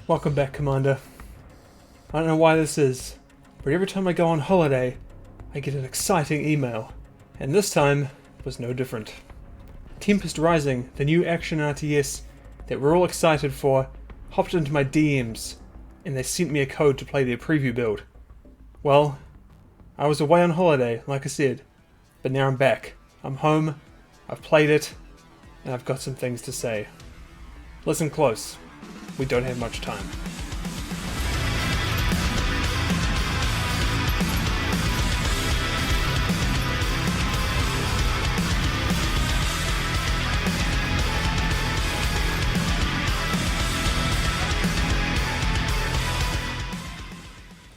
Welcome back, Commander. I don't know why this is, but every time I go on holiday, I get an exciting email. And this time was no different. Tempest Rising, the new action RTS that we're all excited for, hopped into my DMs, and they sent me a code to play their preview build. Well, I was away on holiday, like I said, but now I'm back. I'm home, I've played it, and I've got some things to say. Listen close. We don't have much time.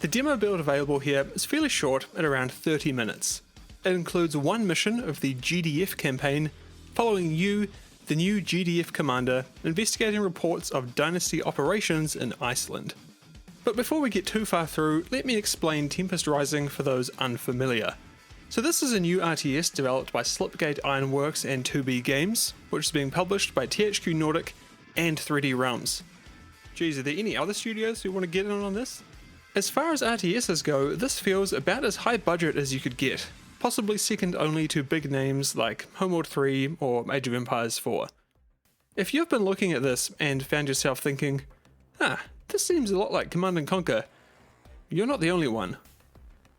The demo build available here is fairly short at around 30 minutes. It includes one mission of the GDF campaign, following you, the new GDF commander, investigating reports of dynasty operations in Iceland. But before we get too far through, let me explain Tempest Rising for those unfamiliar. So this is a new RTS developed by Slipgate Ironworks and 2B Games, which is being published by THQ Nordic and 3D Realms. Geez, are there any other studios who want to get in on this? As far as RTSs go, this feels about as high budget as you could get, possibly second only to big names like Homeworld 3 or Age of Empires 4. If you've been looking at this and found yourself thinking, this seems a lot like Command & Conquer, you're not the only one.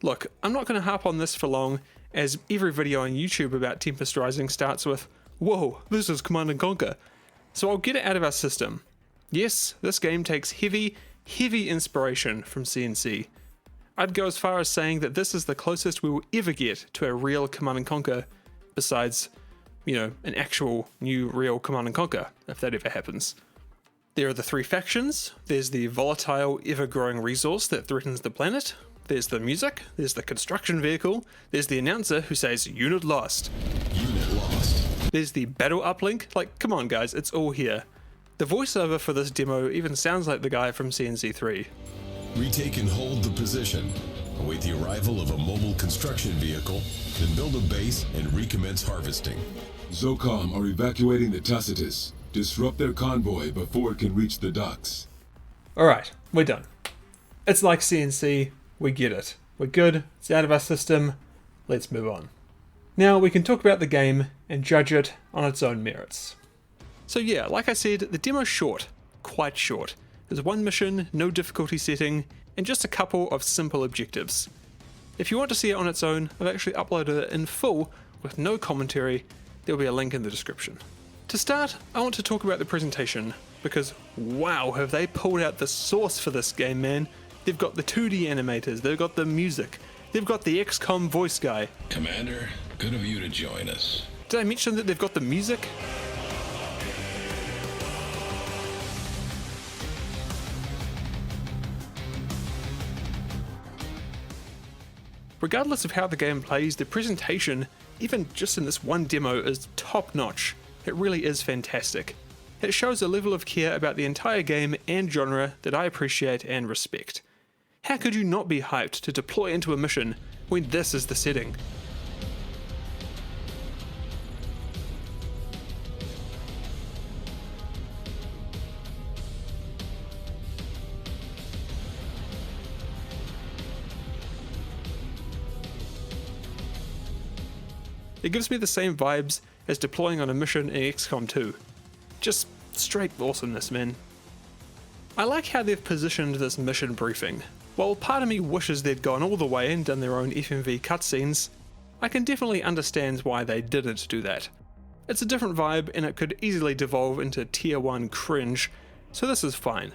Look, I'm not going to harp on this for long, as every video on YouTube about Tempest Rising starts with, "Whoa, this is Command & Conquer," so I'll get it out of our system. Yes, this game takes heavy inspiration from CNC. I'd go as far as saying that this is the closest we will ever get to a real Command & Conquer, besides, an actual new real Command & Conquer, if that ever happens. There are the three factions. There's the volatile, ever-growing resource that threatens the planet. There's the music. There's the construction vehicle. There's the announcer who says, "Unit lost." Unit lost. There's the battle uplink. Come on guys, it's all here. The voiceover for this demo even sounds like the guy from CNC3. Retake and hold the position. Await the arrival of a mobile construction vehicle, then build a base and recommence harvesting. Zocom are evacuating the Tacitus. Disrupt their convoy before it can reach the docks. Alright, we're done. It's like CNC, we get it. We're good, it's out of our system, let's move on. Now we can talk about the game and judge it on its own merits. So yeah, like I said, the demo's short, quite short. There's one mission, no difficulty setting, and just a couple of simple objectives. If you want to see it on its own, I've actually uploaded it in full with no commentary. There'll be a link in the description. To start, I want to talk about the presentation, because wow, have they pulled out the sauce for this game, man. They've got the 2D animators, they've got the music, they've got the XCOM voice guy. Commander, good of you to join us. Did I mention that they've got the music? Regardless of how the game plays, the presentation, even just in this one demo, is top notch. It really is fantastic. It shows a level of care about the entire game and genre that I appreciate and respect. How could you not be hyped to deploy into a mission when this is the setting? It gives me the same vibes as deploying on a mission in XCOM 2. Just straight awesomeness, man. I like how they've positioned this mission briefing. While part of me wishes they'd gone all the way and done their own FMV cutscenes, I can definitely understand why they didn't do that. It's a different vibe and it could easily devolve into tier 1 cringe, so this is fine.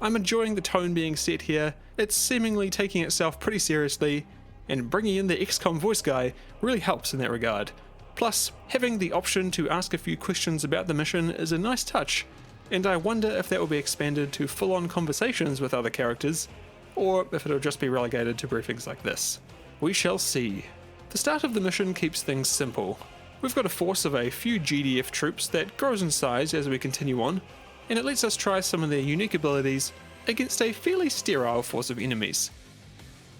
I'm enjoying the tone being set here. It's seemingly taking itself pretty seriously, and bringing in the XCOM voice guy really helps in that regard. Plus, having the option to ask a few questions about the mission is a nice touch, and I wonder if that will be expanded to full-on conversations with other characters, or if it'll just be relegated to briefings like this. We shall see. The start of the mission keeps things simple. We've got a force of a few GDF troops that grows in size as we continue on, and it lets us try some of their unique abilities against a fairly sterile force of enemies.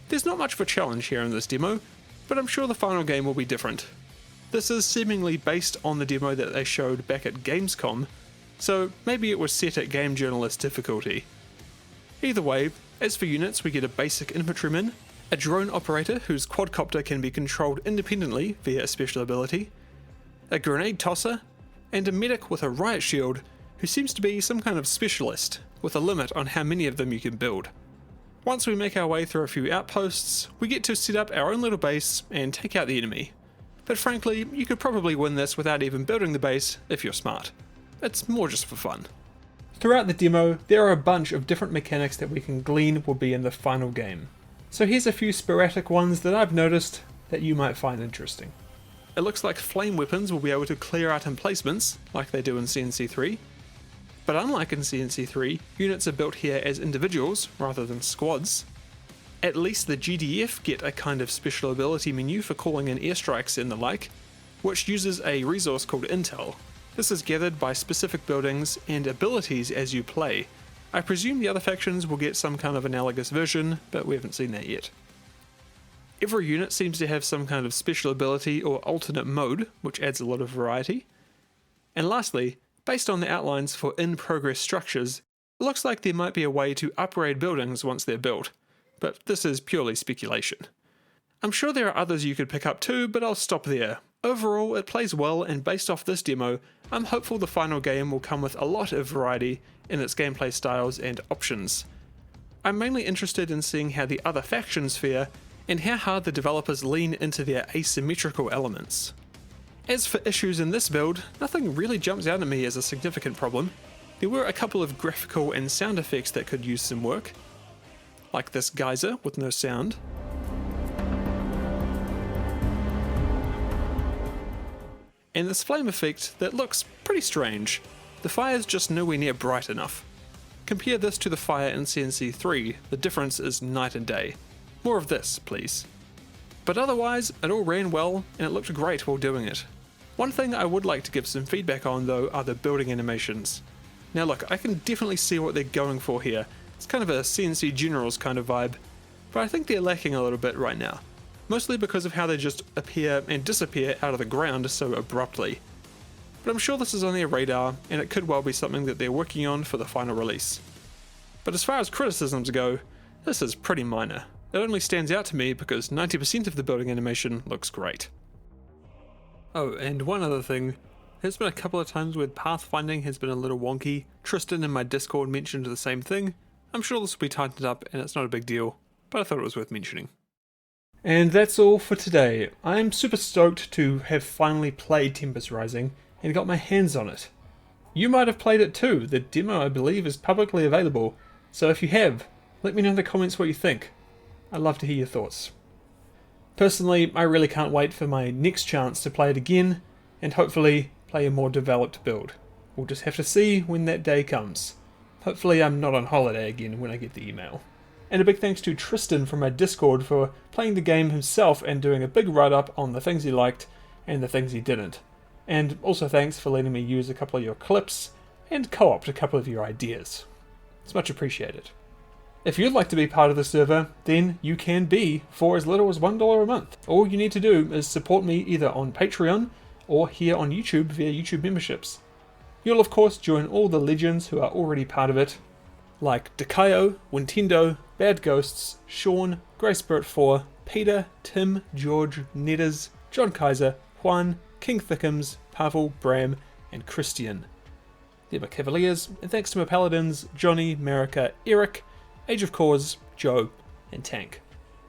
There's not much of a challenge here in this demo, but I'm sure the final game will be different. This is seemingly based on the demo that they showed back at Gamescom, so maybe it was set at Game Journalist difficulty. Either way, as for units, we get a basic infantryman, a drone operator whose quadcopter can be controlled independently via a special ability, a grenade tosser, and a medic with a riot shield who seems to be some kind of specialist, with a limit on how many of them you can build. Once we make our way through a few outposts, we get to set up our own little base and take out the enemy. But frankly, you could probably win this without even building the base if you're smart. It's more just for fun. Throughout the demo, there are a bunch of different mechanics that we can glean will be in the final game. So here's a few sporadic ones that I've noticed that you might find interesting. It looks like flame weapons will be able to clear out emplacements, like they do in CNC3. But unlike in CNC3, units are built here as individuals rather than squads. At least the GDF get a kind of special ability menu for calling in airstrikes and the like, which uses a resource called intel. This is gathered by specific buildings and abilities as you play. I presume the other factions will get some kind of analogous version, but we haven't seen that yet. Every unit seems to have some kind of special ability or alternate mode, which adds a lot of variety. And lastly, based on the outlines for in-progress structures, it looks like there might be a way to upgrade buildings once they're built, but this is purely speculation. I'm sure there are others you could pick up too, but I'll stop there. Overall, it plays well, and based off this demo, I'm hopeful the final game will come with a lot of variety in its gameplay styles and options. I'm mainly interested in seeing how the other factions fare, and how hard the developers lean into their asymmetrical elements. As for issues in this build, nothing really jumps out at me as a significant problem. There were a couple of graphical and sound effects that could use some work, like this geyser with no sound. And this flame effect that looks pretty strange. The fire's just nowhere near bright enough. Compare this to the fire in CNC3, the difference is night and day. More of this, please. But otherwise, it all ran well, and it looked great while doing it. One thing I would like to give some feedback on though are the building animations. Now look, I can definitely see what they're going for here. It's kind of a CNC Generals kind of vibe, but I think they're lacking a little bit right now. Mostly because of how they just appear and disappear out of the ground so abruptly. But I'm sure this is on their radar, and it could well be something that they're working on for the final release. But as far as criticisms go, this is pretty minor. It only stands out to me because 90% of the building animation looks great. Oh, and one other thing. There's been a couple of times where pathfinding has been a little wonky. Tristan in my Discord mentioned the same thing. I'm sure this will be tightened up and it's not a big deal, but I thought it was worth mentioning. And that's all for today. I'm super stoked to have finally played Tempest Rising and got my hands on it. You might have played it too. The demo, I believe, is publicly available, so if you have, let me know in the comments what you think. I'd love to hear your thoughts. Personally, I really can't wait for my next chance to play it again, and hopefully play a more developed build. We'll just have to see when that day comes. Hopefully I'm not on holiday again when I get the email. And a big thanks to Tristan from my Discord for playing the game himself and doing a big write-up on the things he liked and the things he didn't. And also thanks for letting me use a couple of your clips and co-opt a couple of your ideas. It's much appreciated. If you'd like to be part of the server, then you can be for as little as $1 a month. All you need to do is support me either on Patreon or here on YouTube via YouTube memberships. You'll of course join all the legends who are already part of it, like Dakayo, Wintendo, Bad Ghosts, Sean, Grey Spirit 4, Peter, Tim, George, Nedders, John Kaiser, Juan, King Thickums, Pavel, Bram, and Christian. They're my Cavaliers, and thanks to my Paladins, Johnny, Marika, Eric, Age of Cause, Joe, and Tank.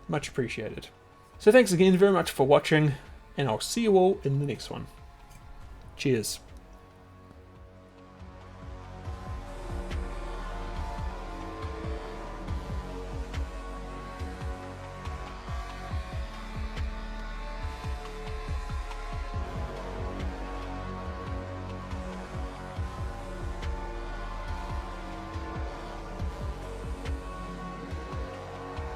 Much appreciated. So thanks again very much for watching, and I'll see you all in the next one. Cheers.